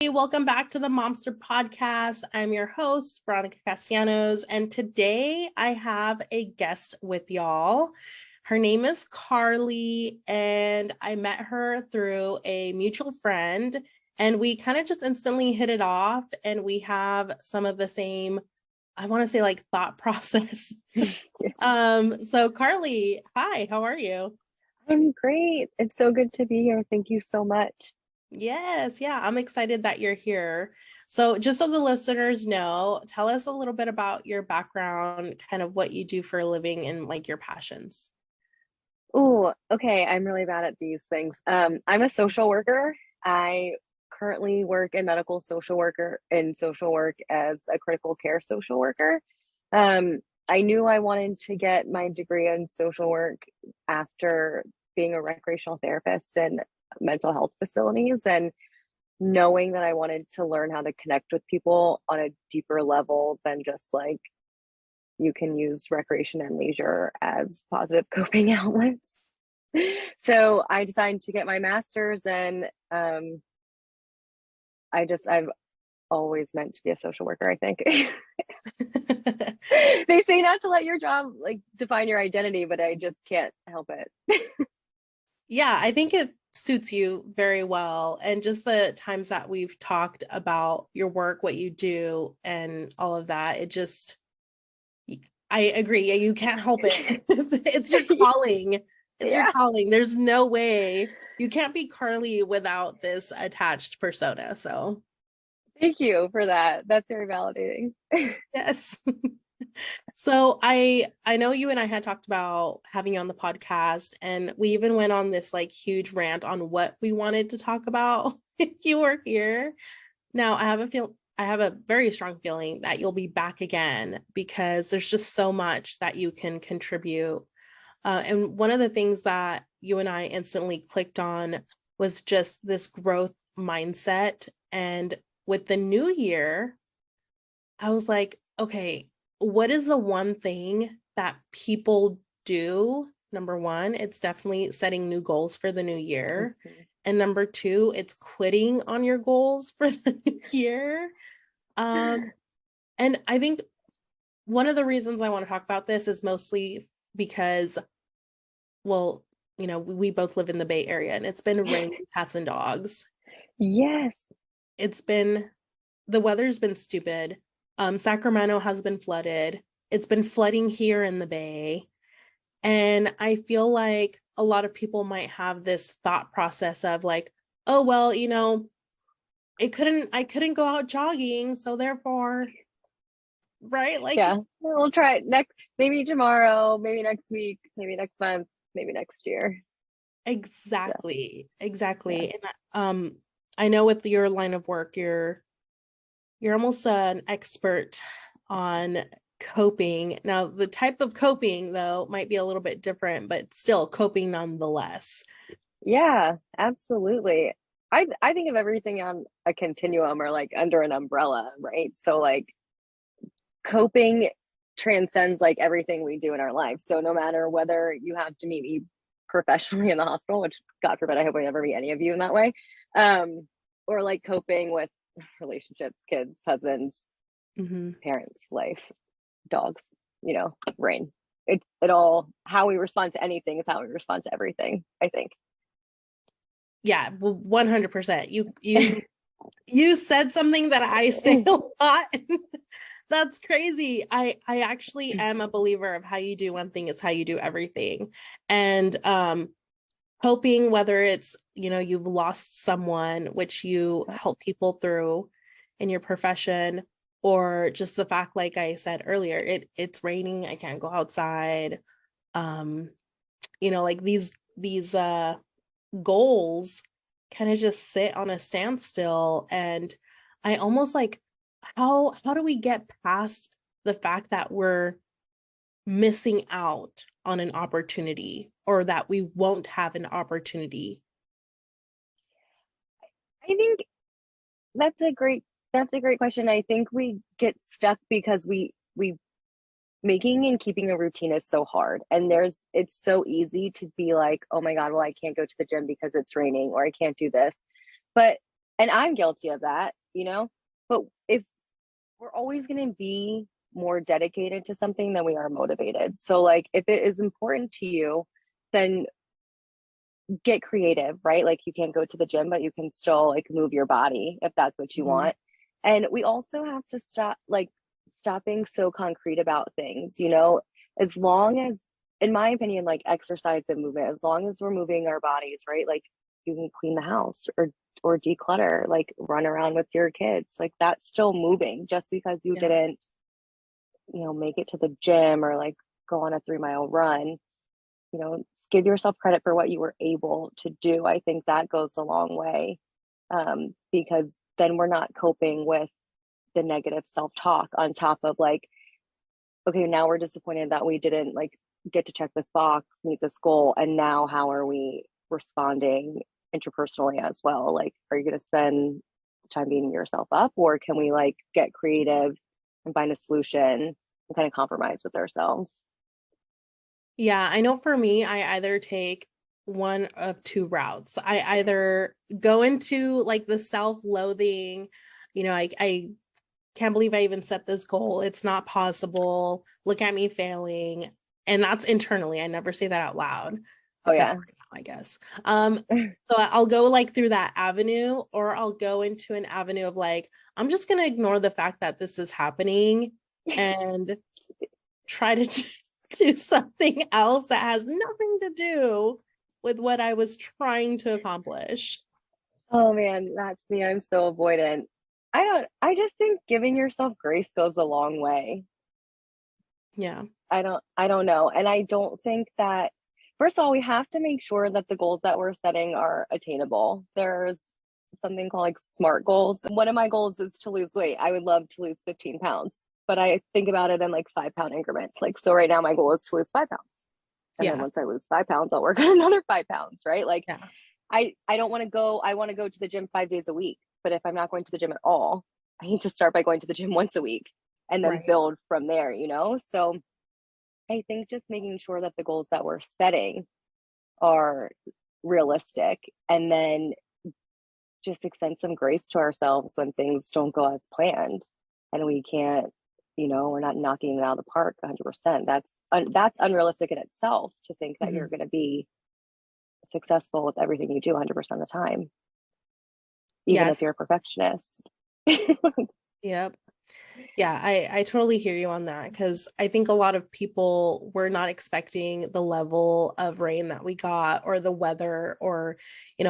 Hey, welcome back to the Momster Podcast. I'm your host, Veronica Castellanos, and today I have a guest with y'all. Her name is Karly, and I met her through a mutual friend, and we kind of just instantly hit it off, and we have some of the same, I want to say, like, thought process. So Karly, hi, how are you? I'm great. It's so good to be here. Thank you so much. Yes, yeah, I'm excited that you're here. So just so the listeners know, tell us a little bit about your background, kind of what you do for a living and like your passions. Oh, okay. I'm really bad at these things. I'm a social worker. I currently work in medical social worker in social work as a critical care social worker. Um, I knew I wanted to get my degree in social work after being a recreational therapist in mental health facilities and knowing that I wanted to learn how to connect with people on a deeper level than just like you can use recreation and leisure as positive coping outlets. So I decided to get my master's, and I've always meant to be a social worker, I think. They say not to let your job like define your identity, but I just can't help it. Yeah, I think it suits you very well. And just the times that we've talked about your work, what you do, and all of that, I agree. Yeah, you can't help it. It's your calling. It's your Yeah. calling. There's no way you can't be Karly without this attached persona. So, Thank you for that. That's very validating. yes. So I know you and I had talked about having you on the podcast, and we even went on this like huge rant on what we wanted to talk about if you were here. Now I have a very strong feeling that you'll be back again because there's just so much that you can contribute. And one of the things that you and I instantly clicked on was just this growth mindset. And with the new year, I was like, okay, what is the one thing that people do? Number one, it's definitely setting new goals for the new year. Mhm. And number two, it's quitting on your goals for the new year. Um, and I think one of the reasons I want to talk about this is mostly because, well, we both live in the Bay Area and it's been raining cats and dogs. Yes. It's been the weather's been stupid. Sacramento has been flooded. It's been flooding here in the Bay. And I feel like a lot of people might have this thought process of like, oh, well, I couldn't go out jogging. So therefore, right? Like, Yeah. We'll try it next, maybe tomorrow, maybe next week, maybe next month, maybe next year. Yeah. exactly. Yeah. And I know with your line of work, you're almost an expert on coping. Now, the type of coping, though, might be a little bit different, but still coping nonetheless. Yeah, absolutely. I think of everything on a continuum or like under an umbrella, right? So like coping transcends like everything we do in our lives. So no matter whether you have to meet me professionally in the hospital, which God forbid, I hope I never meet any of you in that way, or like coping with relationships, kids, husbands, Mhm. parents, life, dogs, rain. It all, how we respond to anything is how we respond to everything, I think. Yeah, 100%. You said something that I say a lot. That's crazy. I actually am a believer of how you do one thing is how you do everything. And hoping whether it's, you've lost someone, which you help people through in your profession, or just the fact, like I said earlier, it's raining, I can't go outside. Um, like these goals kind of just sit on a standstill. And I almost like, how do we get past the fact that we're missing out on an opportunity or that we won't have an opportunity? I think that's a great question. I think we get stuck because we making and keeping a routine is so hard. And it's so easy to be like, oh my God, well, I can't go to the gym because it's raining, or I can't do this. But And I'm guilty of that, you know, but if we're always going to be more dedicated to something than we are motivated. So like if it is important to you, then get creative, right? Like you can't go to the gym, but you can still like move your body if that's what you Mhm. want. And we also have to stop being so concrete about things, you know, as long as, in my opinion, like exercise and movement, as long as we're moving our bodies, right? Like you can clean the house or declutter, like run around with your kids, like that's still moving. Just because you Yeah. didn't, you know, make it to the gym or like go on a 3 mile run, you know, give yourself credit for what you were able to do. I think that goes a long way, because then we're not coping with the negative self-talk on top of like, okay, now we're disappointed that we didn't like get to check this box, meet this goal, and now how are we responding interpersonally as well? Like, are you going to spend time beating yourself up, or can we like get creative and find a solution and kind of compromise with ourselves? Yeah, I know for me, I either take one of two routes. I either go into like the self-loathing, I can't believe I even set this goal. It's not possible. Look at me failing. And that's internally. I never say that out loud, Oh except yeah. right now, I guess. So I'll go like through that avenue, or I'll go into an avenue of like, I'm just gonna ignore the fact that this is happening and try to do something else that has nothing to do with what I was trying to accomplish. Oh man, that's me. I'm so avoidant. I just think giving yourself grace goes a long way. Yeah. I don't know. And I don't think that, first of all, we have to make sure that the goals that we're setting are attainable. There's something called like SMART goals. One of my goals is to lose weight. I would love to lose 15 pounds, but I think about it in like 5 pound increments. Like, so right now my goal is to lose 5 pounds. And then Yeah. once I lose 5 pounds, I'll work on another 5 pounds, right? Like Yeah. I don't want to go, I want to go to the gym 5 days a week. But if I'm not going to the gym at all, I need to start by going to the gym once a week and then Right. build from there, you know? So I think just making sure that the goals that we're setting are realistic, and then just extend some grace to ourselves when things don't go as planned and we can't, you know, we're not knocking it out of the park 100%. That's unrealistic in itself, to think that you're Mhm. going to be successful with everything you do 100% of the time, even Yeah. if you're a perfectionist. Yep. Yeah, I totally hear you on that, because I think a lot of people were not expecting the level of rain that we got, or the weather, or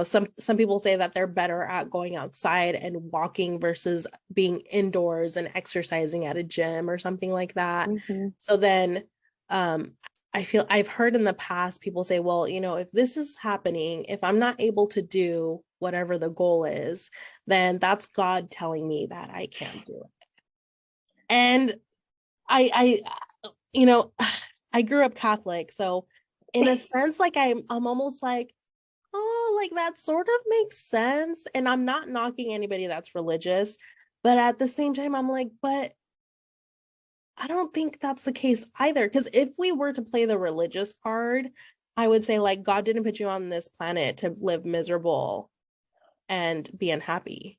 some people say that they're better at going outside and walking versus being indoors and exercising at a gym or something like that. Mm-hmm. So then um I feel I've heard in the past people say, well, if this is happening, if I'm not able to do whatever the goal is, then that's God telling me that I can't do it. And you know, I grew up Catholic, so in a sense, like I'm almost like, oh, like that sort of makes sense. And I'm not knocking anybody that's religious, but at the same time, I'm like, but I don't think that's the case either. Because if we were to play the religious card, I would say like God didn't put you on this planet to live miserable and be unhappy.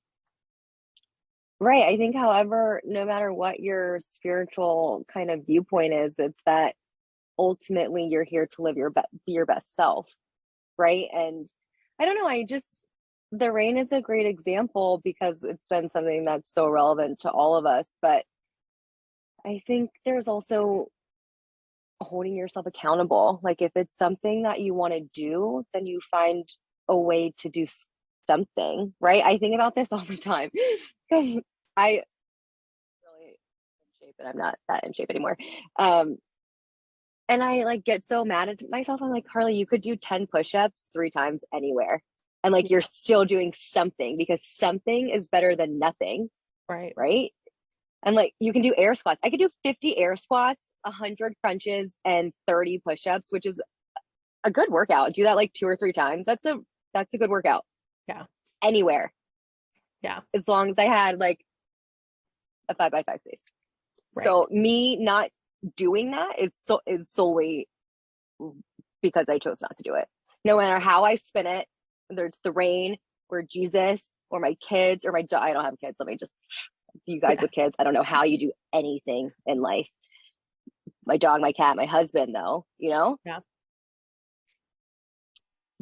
Right. I think, however, no matter what your spiritual kind of viewpoint is, it's that ultimately you're here to live be your best self, right? And I don't know, the rain is a great example because it's been something that's so relevant to all of us, but I think there's also holding yourself accountable. Like if it's something that you want to do, then you find a way to do something, right? I think about this all the time because I really in shape and I'm not that in shape anymore. Um, And I like get so mad at myself. I'm like, Karly, you could do 10 push-ups 3 times anywhere. And like you're still doing something, because something is better than nothing, Right. right? And like you can do air squats. I could do 50 air squats, 100 crunches, and 30 push-ups, which is a good workout. Do that like 2 or 3 times. That's a good workout. Yeah. Anywhere. Yeah. As long as I had like a 5x5 space. Right. So me not doing that is solely because I chose not to do it. No matter how I spin it, whether it's the rain or Jesus or my kids or my dog. I don't have kids. Let me just, you guys Yeah. with kids, I don't know how you do anything in life. My dog, my cat, my husband, though, you know? Yeah.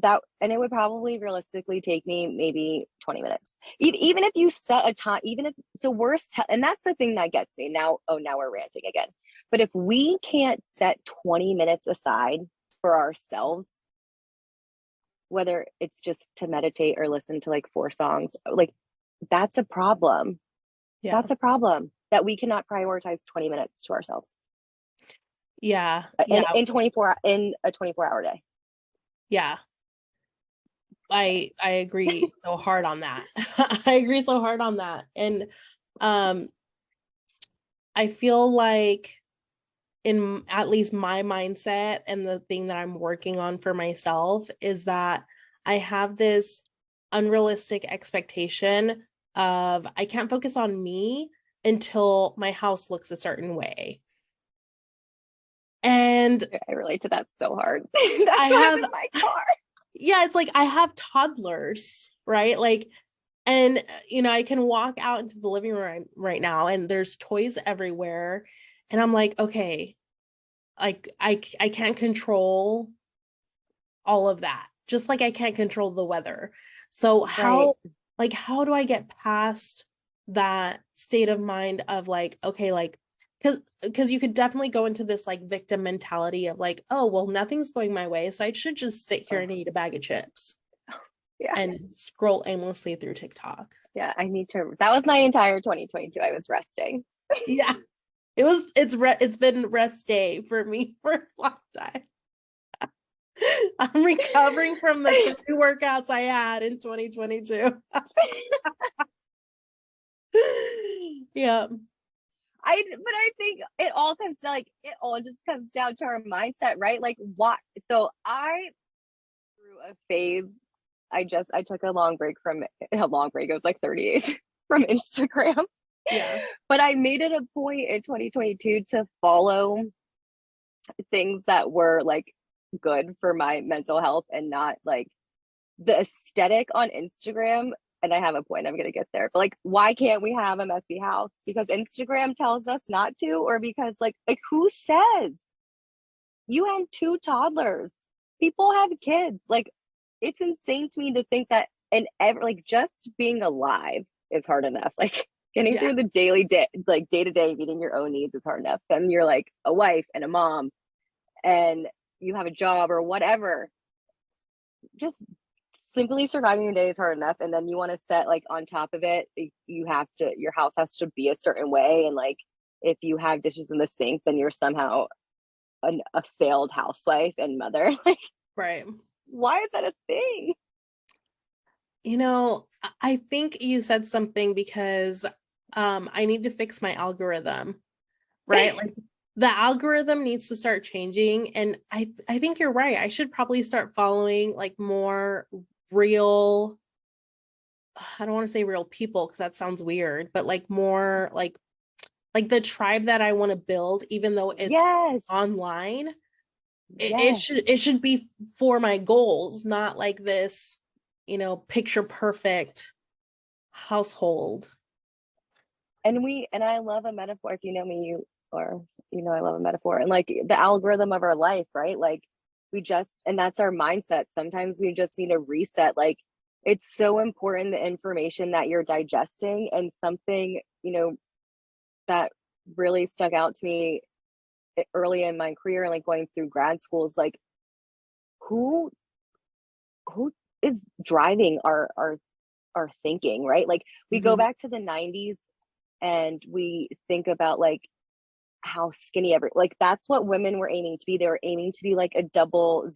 That, and it would probably realistically take me maybe 20 minutes. Even if you set a time, even if, so and that's the thing that gets me now. Oh, now we're ranting again. But if we can't set 20 minutes aside for ourselves, whether it's just to meditate or listen to like 4 songs, like that's a problem. Yeah. That's a problem that we cannot prioritize 20 minutes to ourselves. Yeah. In, Yeah. in 24 in a 24-hour day. Yeah. I agree so hard on that. I agree so hard on that. And I feel like in at least my mindset and the thing that I'm working on for myself is that I have this unrealistic expectation of I can't focus on me until my house looks a certain way. And I relate to that so hard. I That's why I'm have in my car. yeah, it's like I have toddlers, right? Like, and I can walk out into the living room right now and there's toys everywhere. And I'm like, okay, like I can't control all of that. Just like I can't control the weather. So Right. how do I get past that state of mind of like, okay, like because you could definitely go into this like victim mentality of like, oh, well, nothing's going my way, so I should just sit here and eat a bag of chips Yeah. and scroll aimlessly through TikTok. Yeah. That was my entire 2022. I was resting. Yeah. It's been rest day for me for a long time. I'm recovering from the 3 workouts I had in 2022. Yeah. But I think it all comes down, like, it all just comes down to our mindset, right? Like, what? So I, through a phase, I took a long break it was like 30 days from Instagram. Yeah. But I made it a point in 2022 to follow things that were like good for my mental health and not like the aesthetic on Instagram. And I have a point, I'm going to get there. But like, why can't we have a messy house? Because Instagram tells us not to, or because like who says? You have 2 toddlers. People have kids. Like, it's insane to me to think that, and like just being alive is hard enough. Like getting Yeah. through the daily day, like day to day, meeting your own needs is hard enough. Then you're like a wife and a mom, and you have a job or whatever. Just simply surviving the day is hard enough, and then you want to set like on top of it, your house has to be a certain way, and like if you have dishes in the sink, then you're somehow a failed housewife and mother. Like, Right. why is that a thing? I think you said something because I need to fix my algorithm, right? Like the algorithm needs to start changing. And I think you're right. I should probably start following like more real, I don't want to say real people because that sounds weird, but like more like the tribe that I want to build, even though it's Yes. online. Yes. It should be for my goals, not like this, picture perfect household. And I love a metaphor. If you know me, I love a metaphor, and like the algorithm of our life, right? Like and that's our mindset. Sometimes we just need a reset. Like, it's so important, the information that you're digesting. And something, that really stuck out to me early in my career, like going through grad school, is like, who is driving our thinking, right? Like, we go back to the 90s and we think about like how skinny like that's what women were aiming to be. They were aiming to be like a 00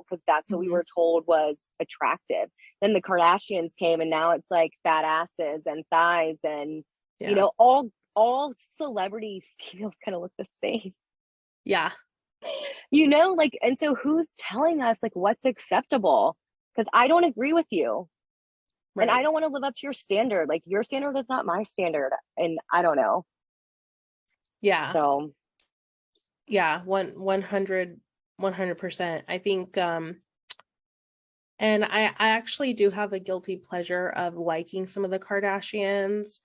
because that's what we were told was attractive. Then the Kardashians came, and now it's like fat asses and thighs, and all celebrity females kind of look the same. Yeah. Like, and so who's telling us like what's acceptable? Because I don't agree with you. Right. And I don't want to live up to your standard. Like, your standard is not my standard. And I don't know. Yeah. So yeah, 100%. I think And I actually do have a guilty pleasure of liking some of the Kardashians.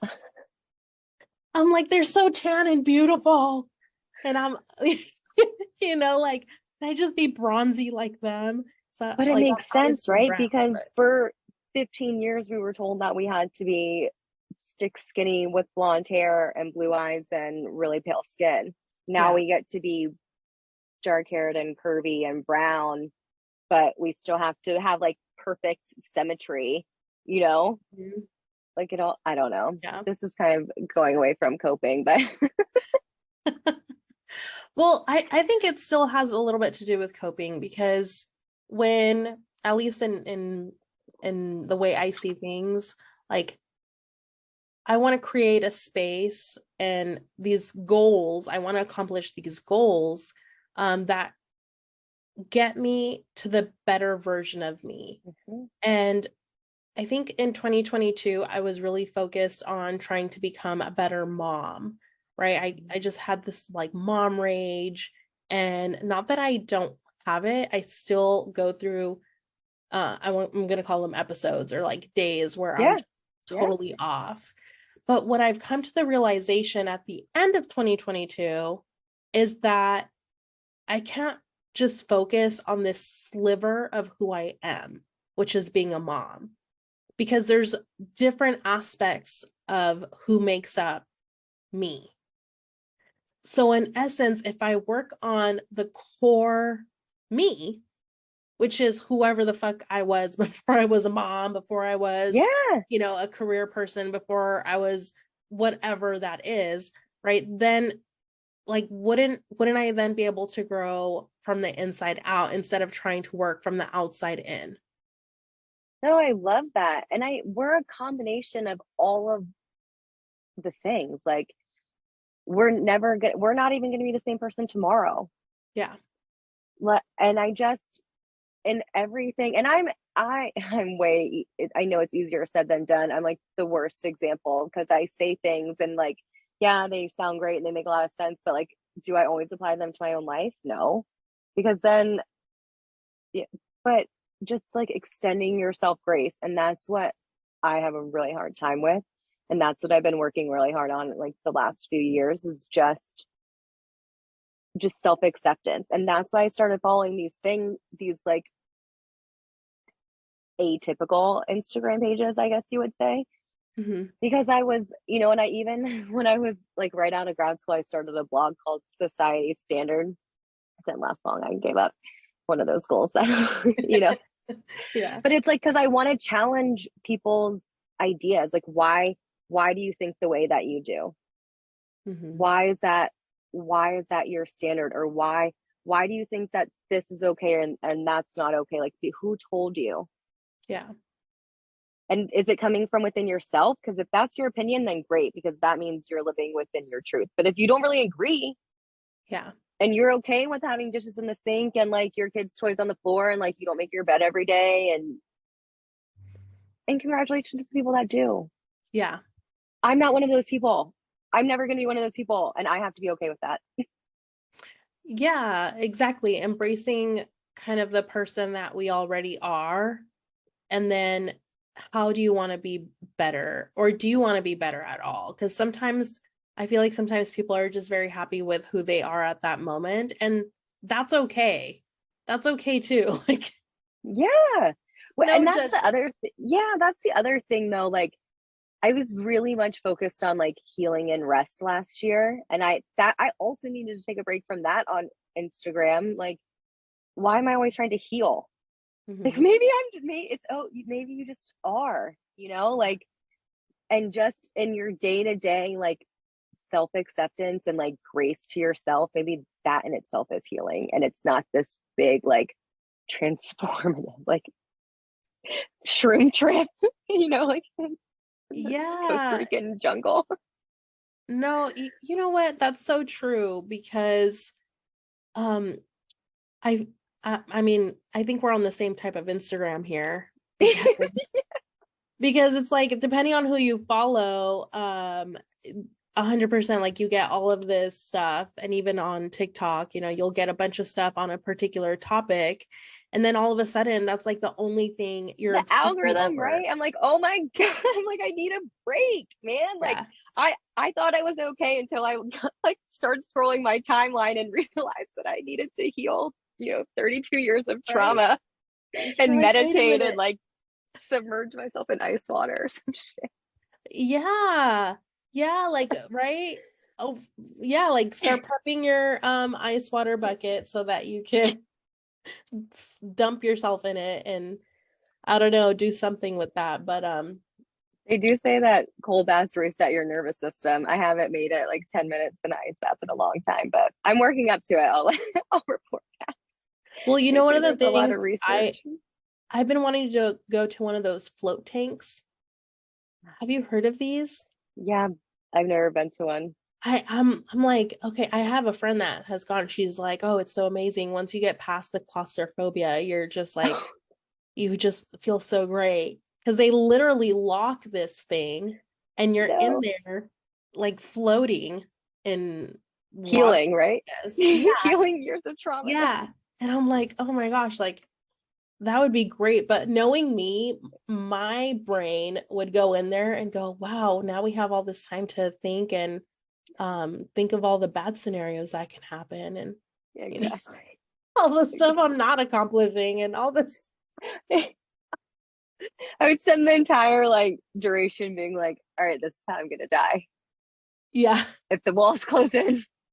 I'm like, they're so tan and beautiful. And I'm, like, can I just be bronzy like them? So, But it like, makes I'm sense, obviously right? brown, Because but for 15 years we were told that we had to be stick skinny with blonde hair and blue eyes and really pale skin. Now yeah. we get to be dark haired and curvy and brown, but we still have to have like perfect symmetry, you know? Mhm. Like it all, I don't know. Yeah. This is kind of going away from coping, but Well, I think it still has a little bit to do with coping because when, at least in the way I see things, like I want to create a space and these goals, I want to accomplish these goals that get me to the better version of me. Mhm. And I think in 2022, I was really focused on trying to become a better mom, right? I just had this like mom rage, and not that I don't have it, I still go through I'm gonna call them episodes or like days where I'm Yeah, just yeah. totally off. But what I've come to the realization at the end of 2022 is that I can't just focus on this sliver of who I am, which is being a mom, because there's different aspects of who makes up me. So in essence, if I work on the core me, which is whoever the fuck I was before I was a mom, before I was, Yeah. a career person, before I was whatever that is, right? Then like wouldn't I then be able to grow from the inside out instead of trying to work from the outside in? No, I love that. And we're a combination of all of the things. Like we're not even gonna be the same person tomorrow. Yeah. And I just in everything, and I'm way, I know it's easier said than done. I'm like the worst example because I say things and like, yeah, they sound great and they make a lot of sense, but like, do I always apply them to my own life? No, because then, yeah, but just like extending yourself grace, and that's what I have a really hard time with, and that's what I've been working really hard on like the last few years is just self acceptance, and that's why I started following these like atypical Instagram pages, I guess you would say, Mm-hmm. because I was, and I even when I was like right out of grad school, I started a blog called Society Standard. It didn't last long. I gave up one of those goals that. Yeah. But it's like because I want to challenge people's ideas. Like, why do you think the way that you do? Mm-hmm. Why is that? Why is that your standard? Or why do you think that this is okay and that's not okay? Like, who told you? Yeah. And is it coming from within yourself? Because if that's your opinion, then great, because that means you're living within your truth. But if you don't really agree Yeah. and you're okay with having dishes in the sink and like your kids' toys on the floor and like you don't make your bed every day, and congratulations to the people that do. Yeah. I'm not one of those people. I'm never going to be one of those people, and I have to be okay with that. Yeah, exactly. Embracing kind of the person that we already are. And then how do you want to be better? Or do you want to be better at all? Because sometimes I feel like sometimes people are just very happy with who they are at that moment. And that's okay. That's okay too. Like, Yeah. Well, no and that's the judgment. other yeah, that's the other thing though. Like I was really much focused on like healing and rest last year, and I also needed to take a break from that on Instagram. Like, why am I always trying to heal? Like Mhm. maybe you just are, like, and just in your day-to-day like self-acceptance and like grace to yourself, maybe that in itself is healing, and it's not this big like transformative like shroom trip, like Costa Yeah. Rican jungle. No, you know what? That's so true because um I I mean, I think we're on the same type of Instagram here because it's like depending on who you follow, 100% like you get all of this stuff, and even on TikTok, you'll get a bunch of stuff on a particular topic, And then all of a sudden that's like the only thing you're The obsessing algorithm, over. right? I'm like, oh my God, I'm like obsessing The algorithm, over. right? I'm like, oh my God, I'm like, I need a break, man. Like Yeah. I thought I was okay until I like started scrolling my timeline and realized that I needed to heal, 32 years of Right. trauma You're and like, wait a meditate and minute. like submerge myself in ice water or some shit. Yeah. Yeah, like right. Oh, yeah, like start prepping your ice water bucket so that you can dump yourself in it and I don't know, do something with that. But They do say that cold baths reset your nervous system. I haven't made it like 10 minutes in an ice bath in a long time, but I'm working up to it. I'll report back. well, you They know, one say of the there's a lot of things research. I've been wanting to go to one of those float tanks. Have you heard of these? Yeah, I've never been to one. I'm like, okay, I have a friend that has gone. She's like, oh, it's so amazing. Once you get past the claustrophobia, you're just like, you just feel so great. Because they literally lock this thing and you're in No. there like floating in water. Healing, right? Yes. Yeah. Healing years of trauma. Yeah. And I'm like, oh my gosh, like that would be great. But knowing me, my brain would go in there and go, wow, now we have all this time to think of all the bad scenarios that can happen and Yeah, you know exactly. all the stuff I'm not accomplishing and all this. I would spend the entire like duration being like, all right, this is how I'm gonna die. Yeah. If the walls close in,